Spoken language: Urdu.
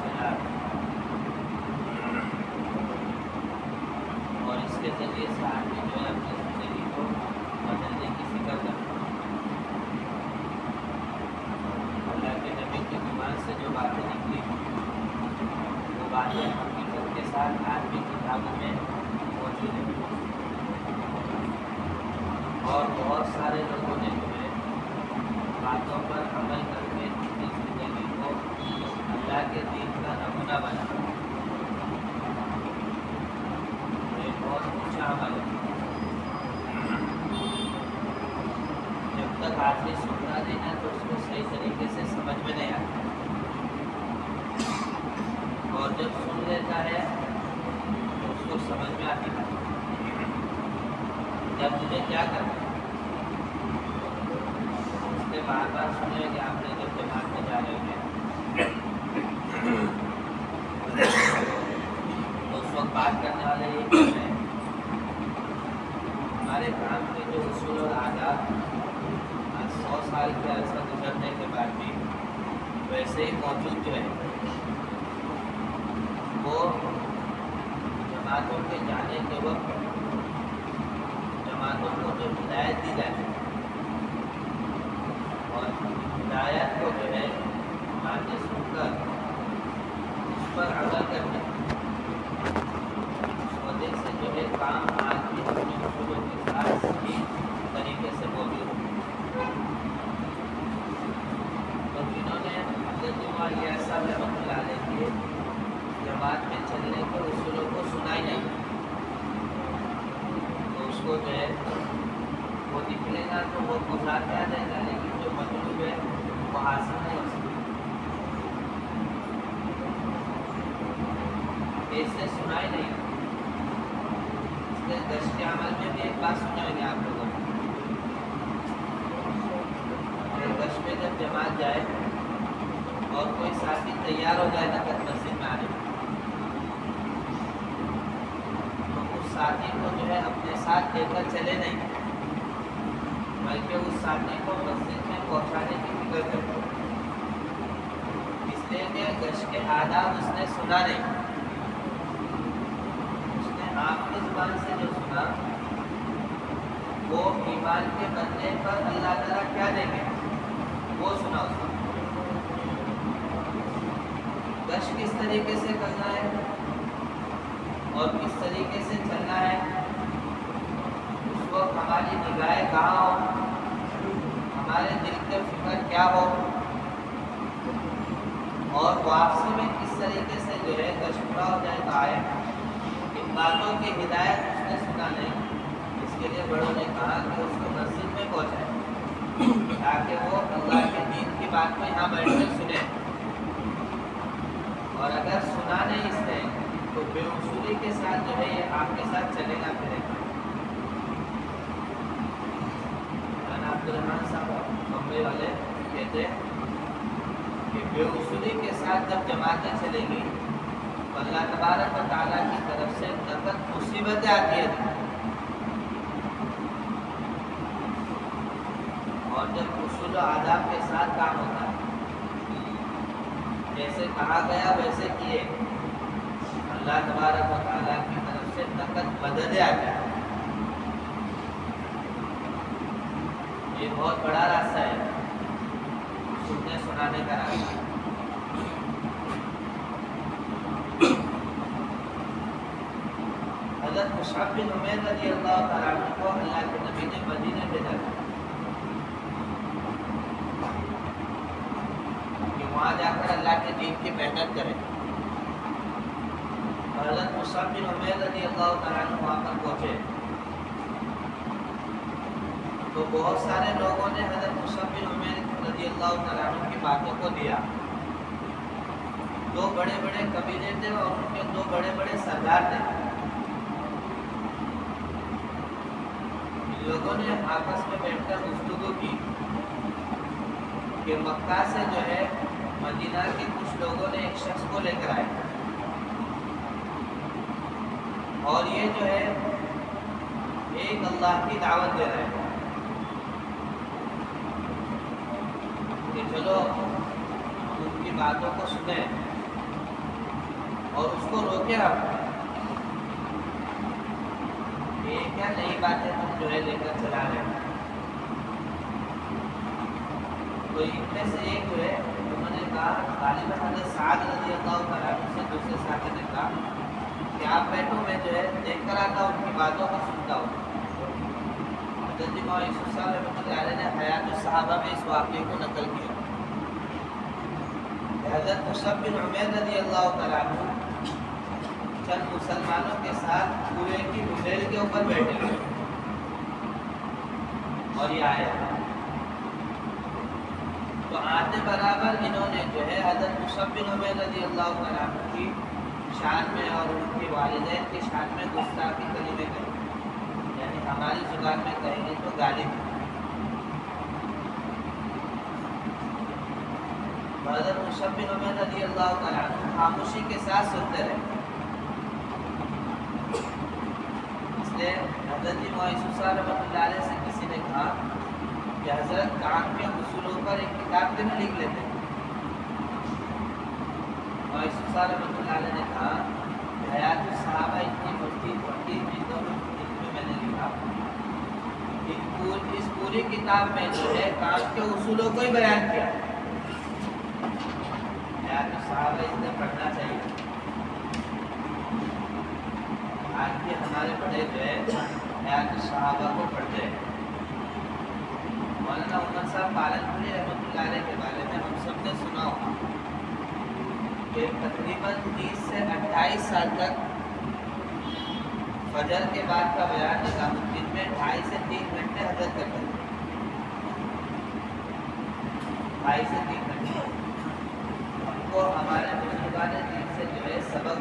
چلا اور اس کے ذریعے سے آدمی جو ہے اپنی زندگی کو بدلنے کی فکر کرتا ہے. اللہ کے نبی کی زبان سے جو باتیں نکلی وہ باتیں حقیقت کے ساتھ آج بھی کتابوں میں موجود ہیں اور بہت سارے لوگوں نے جو ہے باتوں پر عمل کر کے اپنی زندگی کو اللہ کے دین کا نمونہ بنا. یہ بہت اونچا عمل ہے. جب تک آدمی سنتا نہیں ہے تو اس کو صحیح طریقے سے سمجھ میں نہیں آتا اور جب سن لیتا ہے تو اس کو سمجھ میں آتی ہے. جب مجھے کیا کرنا ہے اس سے بار بار سنے کہ آپ نے جب جماعت میں جا رہے ہیں تو اس وقت بات کرنے والے یہ کہہ رہے ہیں ہمارے کام کے جو اصول اور آداب 100 سال کے عرصہ گزرنے کے بعد بھی ویسے ہی موجود جو ہے وہ جماعتوں کے جانے کے وقت جماعتوں کو جو ہدایت دی جاتی ہے اور ہدایت کو جو ہے باتیں سن کر اس پر عمل کرنا اس وجہ سے جو ہے کام آج بھی اپنے اصولوں کے ساتھ صحیح طریقے سے موجود ہے. تو جنہوں نے حضرت علیہ صاحب رحمۃ اللہ علیہ کے جماعت میں چلنے کے اصولوں کو سنا ہی نہیں تو اس کو جو ہے وہ نکلے گا تو وہ گزار کے آ جائے گا لیکن جو مطلوب ہے وہ حاصل نہیں ہو سکتا. اس سے سنا ہی نہیں. اس کے دش کے عمل میں بھی ایک بات سنائیں گے آپ لوگوں کو. دش میں جب جماعت جائے اور کوئی ساتھی تیار ہو جائے نقد مسجد میں آنے تو اس ساتھی کو جو ہے اپنے ساتھ لے کر چلے نہیں بلکہ اس ساتھی کو مسجد میں پہنچانے کی فکر کرتے اس لیے کہ گش کے آداب اس نے سنا نہیں. اس نے آپ کی زبان سے جو سنا وہ ایمان کے بننے پر اللہ تعالیٰ کیا دیں گے وہ سنا اس نے. گش کس طریقے سے کرنا ہے اور کس طریقے سے چلنا ہے اس وقت ہماری نگاہیں کہاں ہو ہمارے دل کے فکر کیا ہو اور واپسی میں کس طریقے سے جو ہے گش پورا ہو جائے تو آئے. ان باتوں کی ہدایت اس نے سنا نہیں. اس کے لیے بڑوں نے کہا کہ اس کو مسجد میں پہنچائے تاکہ وہ اللہ کے دین کی بات کو یہاں بیٹھ کر سنے اور اگر سنا نہیں اس نے تو بے اصولی کے ساتھ جو ہے یہ آپ کے ساتھ چلے گا پھرے گا. عبدالرحمٰن صاحب بمبئی والے کہتے ہیں کہ بے اصولی کے ساتھ جب جماعتیں چلیں گی تو اللہ تبارک و تعالیٰ کی طرف سے نقد مصیبتیں آتی ہیں اور جب اصول و آداب کے ساتھ کام ہوتا ہے جیسے کہا گیا ویسے کیے اللہ تبارک و تعالیٰ کی طرف سے نقد مدد آتی ہے. یہ بہت بڑا راستہ ہے سننے سنانے کا راستہ. حضرت مصعب بن عمیر رضی اللہ تعالیٰ عنہ کو اللہ کے نبی نے مدینے بھیجا کہ وہاں جا کر اللہ کے دین کی محنت کریں. حضرت مصعب بن عمیر رضی اللہ تعالیٰ عنہ وہاں پر پہنچے تو بہت سارے لوگوں نے حضرت مصعب بن عمیر رضی اللہ تعالیٰ عنہ کی باتوں کو دیا. 2 بڑے بڑے قبیلے تھے اور ان کے 2 بڑے بڑے سردار تھے. ان لوگوں نے آپس میں بیٹھ کر گفتگو کی کہ مکہ سے جو ہے مدینہ کے کچھ لوگوں نے ایک شخص کو لے کر آئے اور یہ جو ہے ایک اللہ کی دعوت دے رہے ہیں کہ چلو ان کی باتوں کو سنیں اور اس کو روکے ہم، یہ کیا نئی باتیں تم جو ہے لے کر چلا رہے ہیں. تو ان میں سے ایک جو ہے انہوں نے کہا غالباً حضرت سعد رضی اللہ تعالیٰ عنہ سے دوسرے ساتھی نے کہا کہ آپ بیٹھو، میں جو ہے دیکھ کر آتا ہوں، ان کی باتوں کو سنتا ہوں. حضرت مولانا یوسف صاحب رحمۃ اللہ علیہ نے حیات الصحابہ میں اس واقعے کو نقل کیا. حضرت مصعب بن عمیر رضی اللہ تعالیٰ عنہ چند مسلمانوں کے ساتھ کنویں کی ڈبیل کے اوپر بیٹھے ہوئے اور یہ آیا. تو آتے برابر انہوں نے جو ہے حضرت مصعب بن عمیر رضی اللہ تعالیٰ عنہ کی شان میں اور ان کے والدین کی شان میں گستاخی کلمے کہی، یعنی ہماری زبان میں کہیں گے تو گالی دی. حضرت مصعب بن عمیر رضی اللہ تعالیٰ عنہ خاموشی کے ساتھ سنتے رہے. اس لیے حضرت مولانا یوسف صاحب رحمۃ اللہ علیہ سے کسی نے کہا کہ حضرت کام کے اصولوں پر ایک کتاب کیوں لکھ لیتے ہیں. مولانا یوسف صاحب رحمۃ اللہ علیہ نے کہا کہ حیات الصحابہ اتنی بڑی جلدوں میں نے لکھا، اس پوری کتاب میں جو ہے کام کے اصولوں کو ہی بیان کیا. حیات الصحابہ اس نے پڑھنا چاہیے. آج بھی ہمارے بڑے جو ہے حیات الصحابہ کو پڑھتے ہیں. مولانا عمر صاحب پالنپوری رحمۃ اللہ علیہ کے بارے میں ہم سب نے سنا ہوگا کہ تقریباً 30 سے 28 سال تک فجر کے بعد کا بیان نظام الدین میں 2.5 سے 3 گھنٹے حضرت کرتے تھے. 2.5 سے 3 گھنٹے ہم کو ہمارے بزرگان دین سے جو ہے سبق بھی